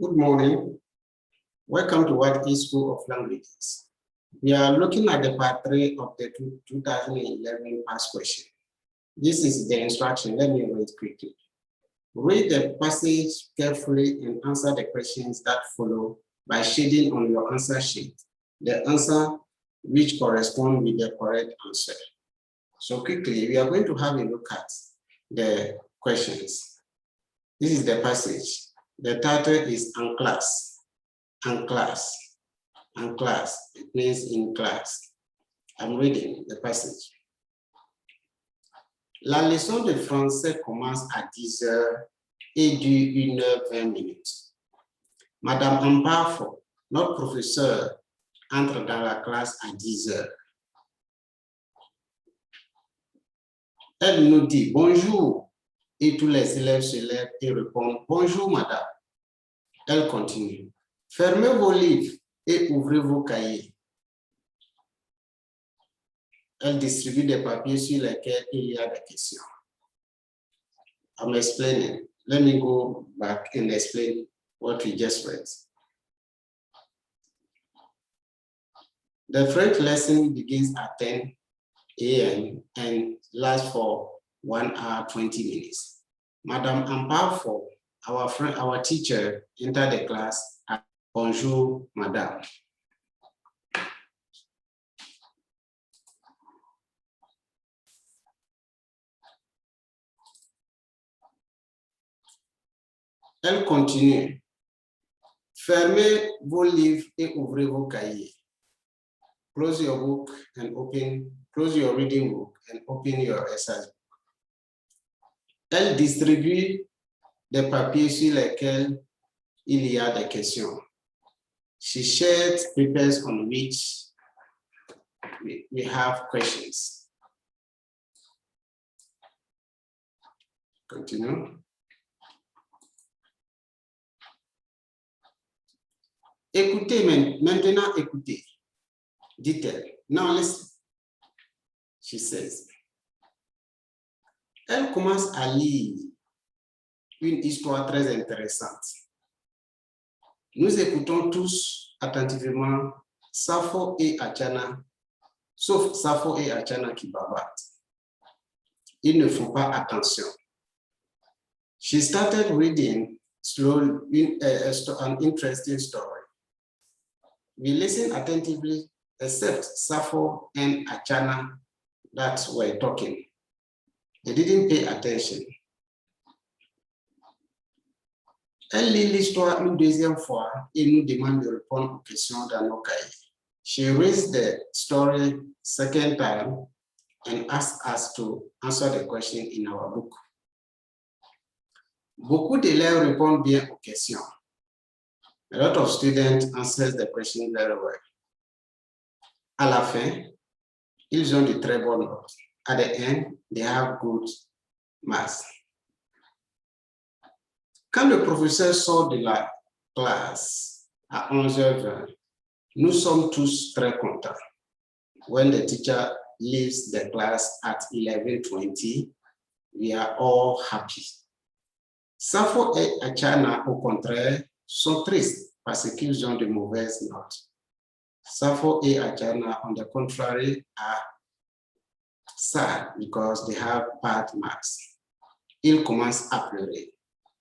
Good morning. Welcome to What is School of Languages. We are looking at the part 3 of the 2011 past question. This is the instruction. Let me read quickly. Read the passage carefully and answer the questions that follow by shading on your answer sheet the answer which corresponds with the correct answer. So quickly, we are going to have a look at the questions. This is the passage. The title is En classe. En classe. En classe. It means in class. I'm reading the passage. La leçon de français commence à 10h et dure 1h20. Madame Ampafo, notre professeur, entre dans la classe à 10h. Elle nous dit bonjour et tous les élèves se lèvent et répondent bonjour madame. Elle continue. Fermez vos livres et ouvrez vos cahiers. Elle distribue des papiers sur lesquels il y a des questions. I'm explaining. Let me go back and explain what we just read. The French lesson begins at 10 a.m. and lasts for 1 hour 20 minutes. Madame Ampafo, our teacher, entered the class at bonjour, madame. Elle continue. Fermez vos livres et ouvrez vos cahiers. Close your book and close your reading book and open your exercise book. Elle distribue des papiers sur lesquels il y a des questions. She shared papers on which we have questions. Continue. Écoutez, maintenant écoutez, dit-elle. Now listen, she says. Elle commence à lire une histoire très intéressante. Nous écoutons tous attentivement Sappho et Achana, sauf Sappho et Achana qui bavardent. Ils ne font pas attention. She started reading slowly an interesting story. We listened attentively, except Sappho and Achana that were talking. They didn't pay attention. Elle lit l'histoire une deuxième fois et nous demande de répondre aux questions dans nos cahiers. She reads the story second time and asks us to answer the question in our book. Beaucoup d'élèves répondent bien aux questions. A lot of students answer the question very well. À la fin, ils ont de très bonnes notes. At the end, they have good marks. Quand le professeur sort de la classe à 11h20, nous sommes tous très contents. When the teacher leaves the class at 11:20, we are all happy. Sappho et Achana, au contraire, sont tristes parce qu'ils ont de mauvaises notes. Sappho et Achana, on the contrary, are sad because they have bad marks. Ils commencent à pleurer.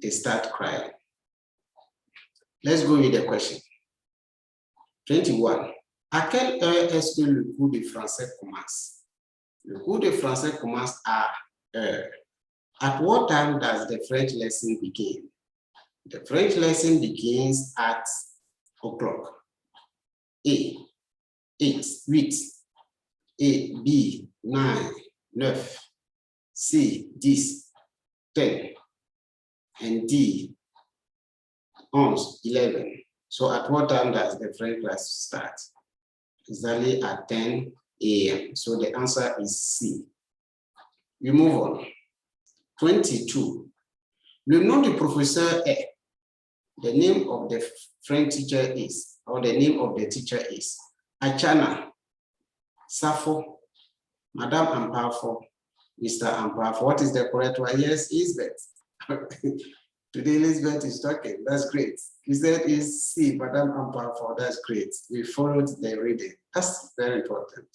They start crying. Let's go with the question. 21. À quelle heure est-ce que le cours de français commence? Le cours de français commence à heure. At what time does the French lesson begin? The French lesson begins at o'clock. A, 8, 8. A, B, 9, 9. C, 10, 10. And D, 11. So at what time does the French class start? Exactly at 10 a.m. So the answer is C. We move on. 22. Le nom du professeur est. The name of the French teacher is, or the name of the teacher is Achana, Sappho, Madame Ampafo, Mr. Ampafo. What is the correct one? Yes, Lisbeth. Today Lisbeth is talking. That's great. You said is C, Madame Ampafo, that's great. We followed the reading. That's very important.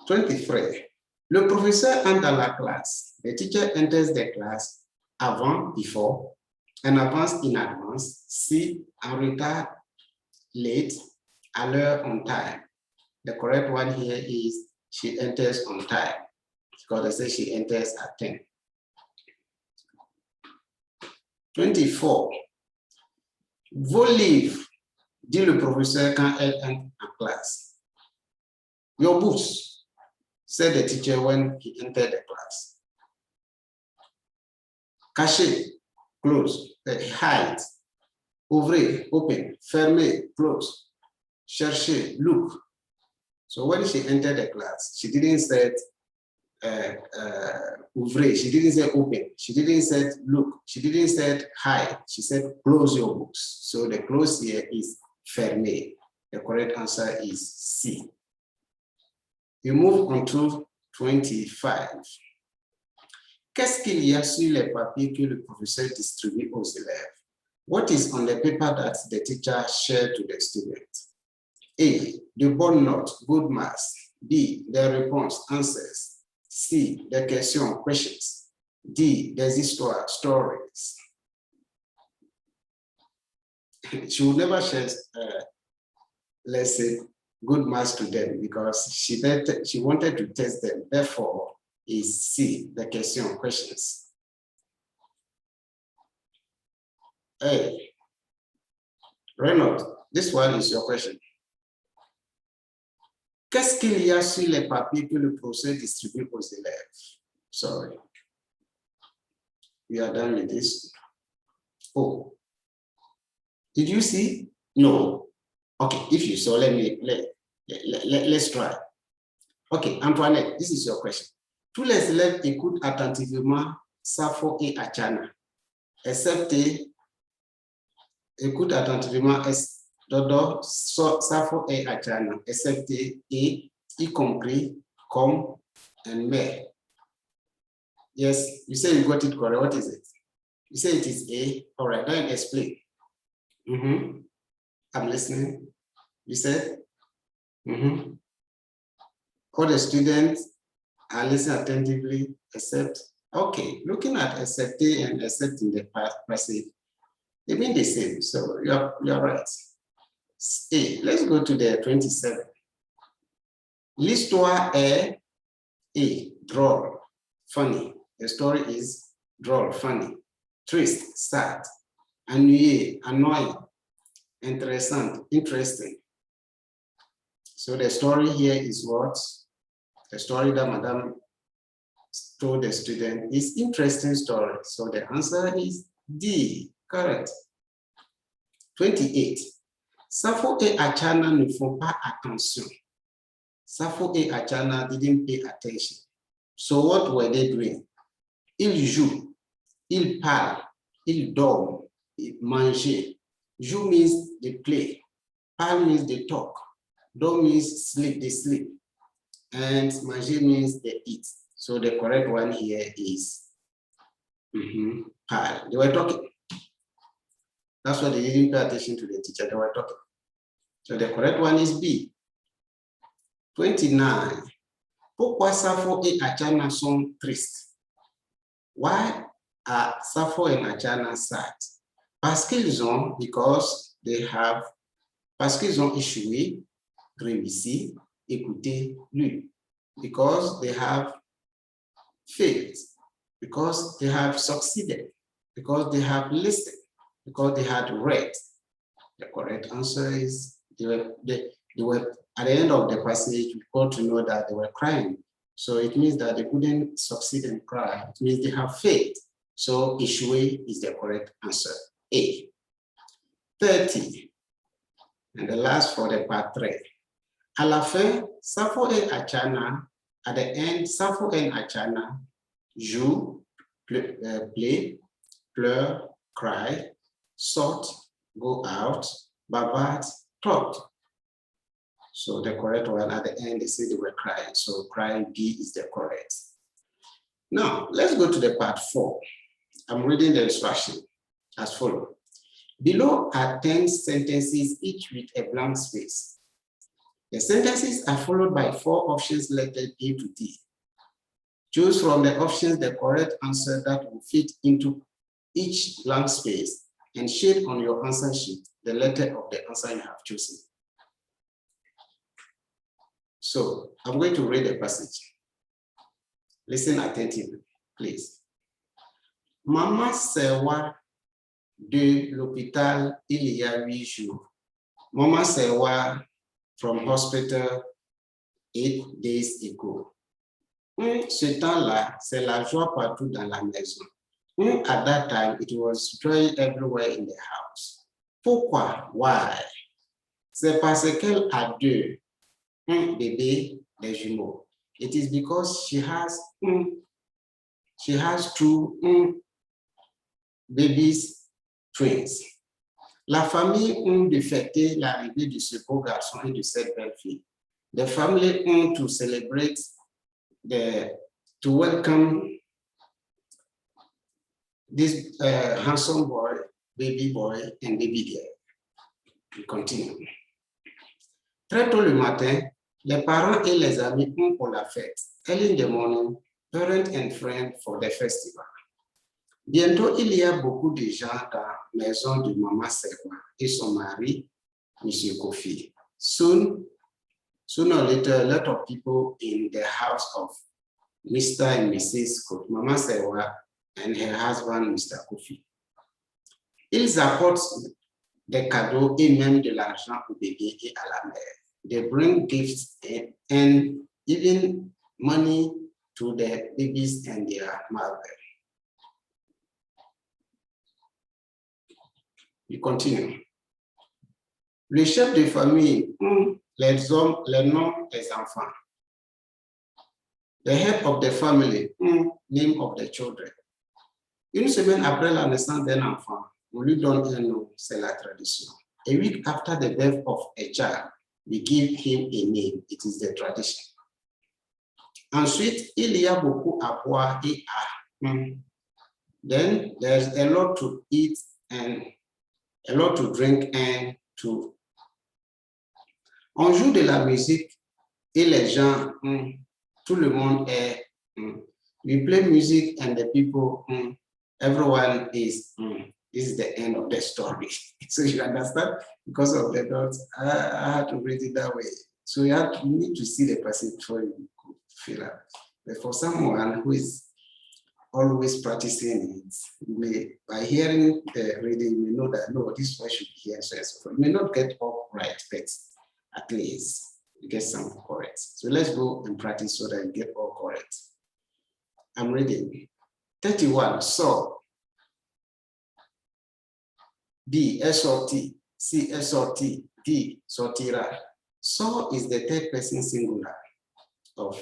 23. Le professeur entre dans la classe. The teacher enters the class avant, before, en avance, in advance, si, en retard, late, à l'heure, on time. The correct one here is she enters on time, because they say she enters at 10. 24. Vos livres, dit le professeur quand elle entre en classe. Your books, said the teacher when he entered the class. Caché, close, hide, ouvrez, open, fermez, close, chercher, look. So when she entered the class, she didn't say ouvrez, she didn't say open, she didn't say look, she didn't say hide, she said close your books. So the close here is fermé. The correct answer is C. We move on to 25. Qu'est-ce qu'il y a sur les papiers que le professeur distribue aux élèves? What is on the paper that the teacher shared to the students? A, the bonne note, good marks. B, the response, answers. C, the question, questions. D, des histoires, stories. She would never share, let's say, good marks to them because she wanted to test them. Therefore, is C, the question, questions. A, Renaud, this one is your question. Qu'est-ce qu'il y a sur les papiers que le professeur distribue aux élèves? Sorry. We are done with this. Oh. Did you see? No. Okay, if you saw, let's try. Okay, Antoinette, this is your question. Tous les élèves écoutent attentivement Sappho et Achana, excepté écoute attentivement Dodo, Sappho et Achana, excepté et, y compris, comme, and mais. Yes, you say you got it correct. What is it? You say it is A. All right, then explain. I'm listening. You said? All the students are listening attentively, except, okay, looking at except and except in the passage, they mean the same, so you're right. A, let's go to the 27. L'histoire est A, droll, funny. The story is droll, funny. Triste, sad. Ennuyé, annoying. Interessant, interesting. So the story here is what? The story that Madame told the student is interesting story. So the answer is D, correct. 28. Sappho et Achana ne font pas attention. Sappho et Achana didn't pay attention. So what were they doing? Ils jouent, ils parlent, ils dorment, ils mangent. Joue means they play. Parle means they talk. Dorm means sleep, they sleep. And manger means they eat. So the correct one here is parle. They were talking. That's why they didn't pay attention to the teacher, they were talking. So the correct one is B. 29. Pourquoi Sappho et Achana sont tristes? Why are Sappho and Achana sad? Parce qu'ils ont échoué, réussi, écouté, lu. Because they have failed. Because they have succeeded. Because they have listened. Because they had read. The correct answer is they were at the end of the passage, we got to know that they were crying. So it means that they couldn't succeed and cry. It means they have faith. So échoué is the correct answer. A. 30. And the last for the part 3. À la fin, Sappho et Achana, at the end, Sappho and Achana jouent, play, pleure, cry, sort, go out, bavard, talk. So the correct one at the end, they say they were crying. So crying B is the correct. Now, let's go to the part 4. I'm reading the instruction as follows. Below are 10 sentences, each with a blank space. The sentences are followed by 4 options lettered A to D. Choose from the options the correct answer that will fit into each blank space and shade on your answer sheet the letter of the answer you have chosen. So I'm going to read the passage. Listen attentively, please. Maman Sewa de l'hôpital il y a 8 jours. Maman Sewa from hospital 8 days ago. Ce temps-là, c'est la joie partout dans la maison. At that time, it was joy everywhere in the house. Pourquoi? Why? C'est parce qu'elle a 2 bébés, des jumeaux. It is because she has 2 babies, twins. La famille de fêter l'arrivée de ce beau garçon et de cette belle fille. The family to celebrate to welcome this handsome boy, baby boy, and baby girl. We continue. Très tôt le matin, les parents et les amis pour la fête. Early in the morning, parents and friends for the festival. Bientôt, il y a beaucoup de gens dans la maison de Maman Sewa et son mari, M. Kofi. Sooner or later, a lot of people in the house of Mr. and Mrs. Kofi, Maman Sewa and her husband, Mr. Kofi. Ils apportent des cadeaux et même de l'argent au bébé et à la mère. They bring gifts and even money to the babies and their mother. We continue. Le chef de famille, les hommes, les noms des enfants. The head of the family, name of the children. Une semaine après la naissance d'un enfant, on lui donne un nom, c'est la tradition. A week after the birth of a child, we give him a name, it is the tradition. Ensuite, il y a beaucoup à boire et à. Then there's a lot to eat and a lot to drink and to. On joue de la musique et les gens, tout le monde est. We play music and the people, everyone is. This is the end of the story. So you understand? Because of the dots, I had to read it that way. So you need to see the person before you fill out. But for someone who is always practicing it, by hearing the reading, you may know that, no, this one should be here. So you may not get all right, but at least you get some correct. So let's go and practice so that you get all correct. I'm reading. 31, so. B, S-O-T, C, S-O-T, D, sortira. So is the third person singular of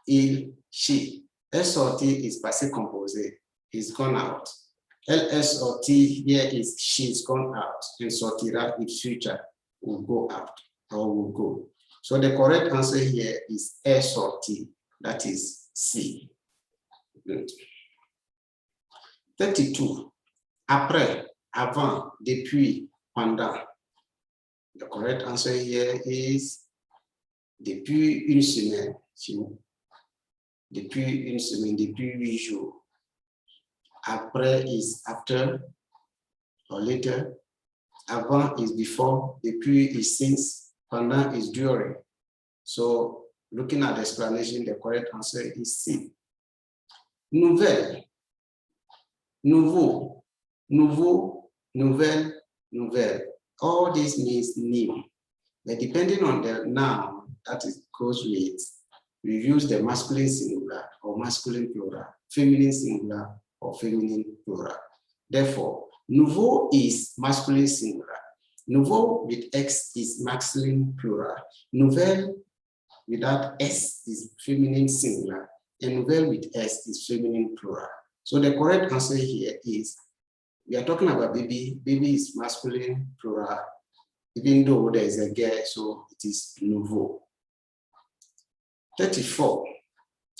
il, she. S-O-T is passé composé, is gone out. L-S-O-T here is she's gone out, and sortira is future, will go out or will go. So the correct answer here is S-O-T, that is C. Good. 32, après. Avant, depuis, pendant. The correct answer here is depuis une semaine. Depuis une semaine, depuis 8 jours. Après is after or later. Avant is before. Depuis is since. Pendant is during. So looking at the explanation, the correct answer is C. Nouvelle, nouveau, nouveau, nouvelle, nouvelle. All this means new. But depending on the noun that it goes with, we use the masculine singular or masculine plural, feminine singular or feminine plural. Therefore, nouveau is masculine singular. Nouveau with X is masculine plural. Nouvelle without S is feminine singular. And nouvelle with S is feminine plural. So the correct answer here is, we are talking about baby. Baby is masculine plural, even though there is a girl, so it is nouveau. 34,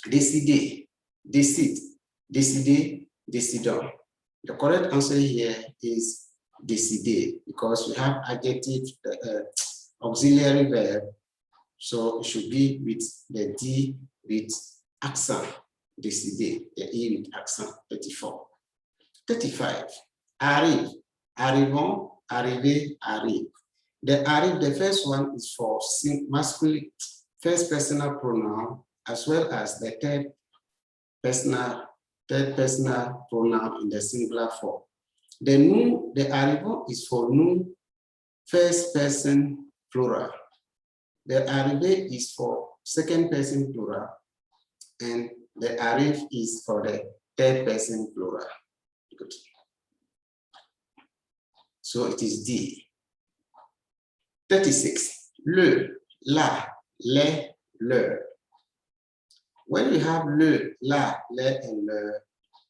décider, décide, décider, décidant. The correct answer here is décider, because we have adjective, auxiliary verb, so it should be with the D with accent, décider, the E with accent, 34. 35, arrive, arrivons, arriver, arrive. The arrive, the first one is for masculine, first personal pronoun, as well as the third personal pronoun in the singular form. The nous, the arrivons is for nous, first person plural. The arrivé is for second person plural, and the arrive is for the third person plural. Good. So it is D. 36. Le, la, les, leur. When we have le, la, les, and leur,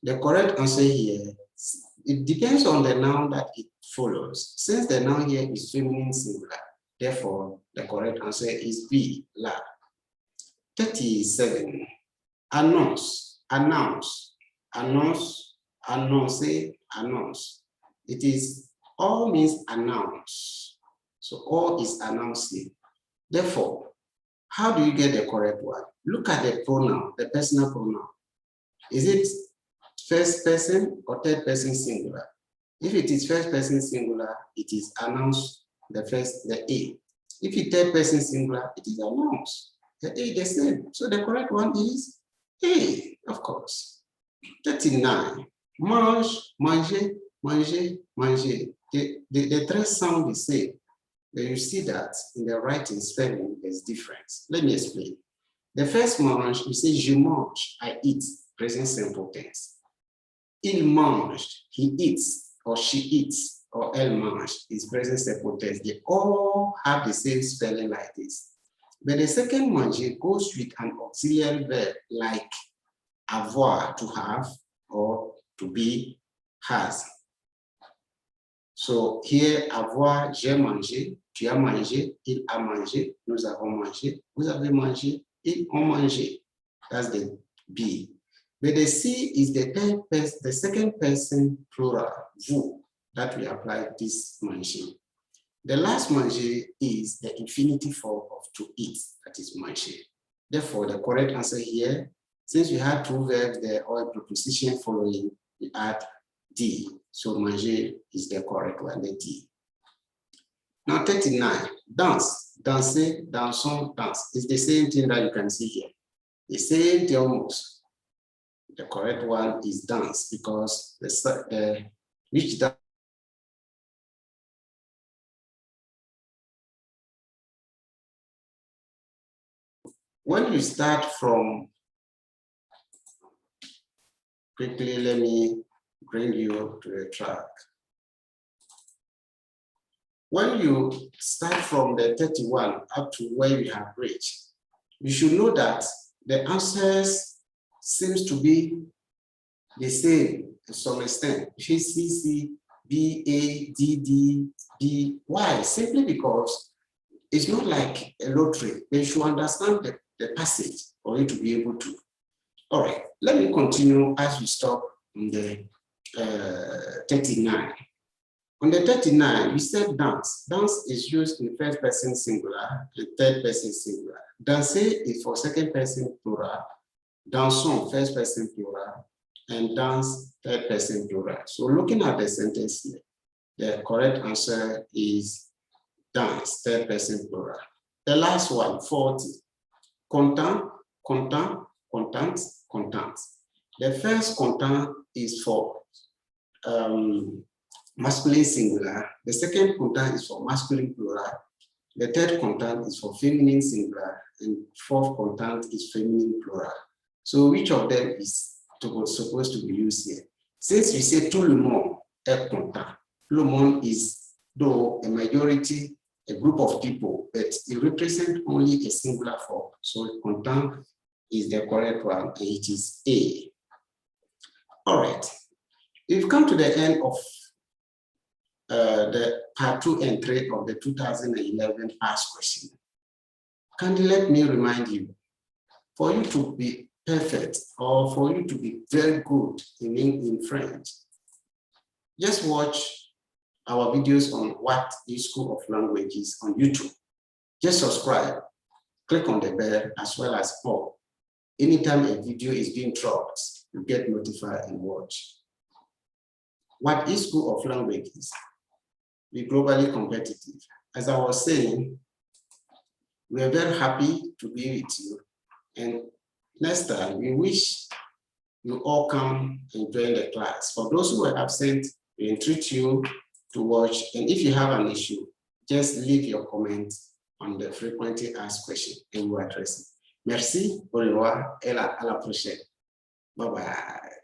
the correct answer here, it depends on the noun that it follows. Since the noun here is feminine singular, therefore the correct answer is B, la. 37. Announce, announce, announce, annoncer, announce. It is all means announce. So all is announcing. Therefore, how do you get the correct one? Look at the pronoun, the personal pronoun. Is it first person or third person singular? If it is first person singular, it is announce the A. If it's third person singular, it is announce. The A the same. So the correct one is A, of course. 39. Mange, manger, manger, manger. The three sound the same. But you see that in the writing spelling, there's difference. Let me explain. The first mange, you say je mange, I eat, present simple tense. Il mange, he eats, or she eats, or elle mange, is present simple tense. They all have the same spelling like this. But the second manger goes with an auxiliary verb like avoir, to have, or to be, has. So here, avoir, j'ai mangé, tu as mangé, il a mangé, nous avons mangé, vous avez mangé, ils ont mangé. That's the B. But the C is the second person plural, vous, that we apply this manger. The last manger is the infinitive form of to eat, that is manger. Therefore, the correct answer here, since we have two verbs there or a preposition following, we add D. So manger is the correct one, the D. Now 39, dance, danser, dansons, dance. It's the same thing that you can see here. The same thing almost. The correct one is dance because the which dance. When you start from, quickly let me bring you to the track. When you start from the 31 up to where we have reached, you should know that the answers seems to be the same to some extent. C, C, B, A, D, D, B. Why? Simply because it's not like a lottery. You should understand the passage for you to be able to. All right, let me continue as we stop on the 39. On the 39, we said dance. Dance is used in first person singular and third person singular. Danser is for second person plural. Dansons, first person plural. And dance, third person plural. So looking at the sentence here, the correct answer is dance, third person plural. The last one, 40. Content, content, content, content. The first content is for masculine singular. The second content is for masculine plural. The third content is for feminine singular. And fourth content is feminine plural. So which of them is supposed to be used here? Since we say tout le monde est content, tout le monde is, though a majority, a group of people, but it represents only a singular form. So content is the correct one, and it is A. All right. We've come to the end of the part 2 and 3 of the 2011 past question. Kindly let me remind you, for you to be perfect or for you to be very good in French, just watch our videos on What is School of Languages on YouTube. Just subscribe, click on the bell as well as all. Anytime a video is being dropped, you get notified and watch. What is School of Languages? Be globally competitive. As I was saying, we are very happy to be with you. And next time, we wish you all come and join the class. For those who are absent, we entreat you to watch. And if you have an issue, just leave your comment on the frequently asked question and we'll address it. Merci, au revoir, et à la prochaine. Bye-bye.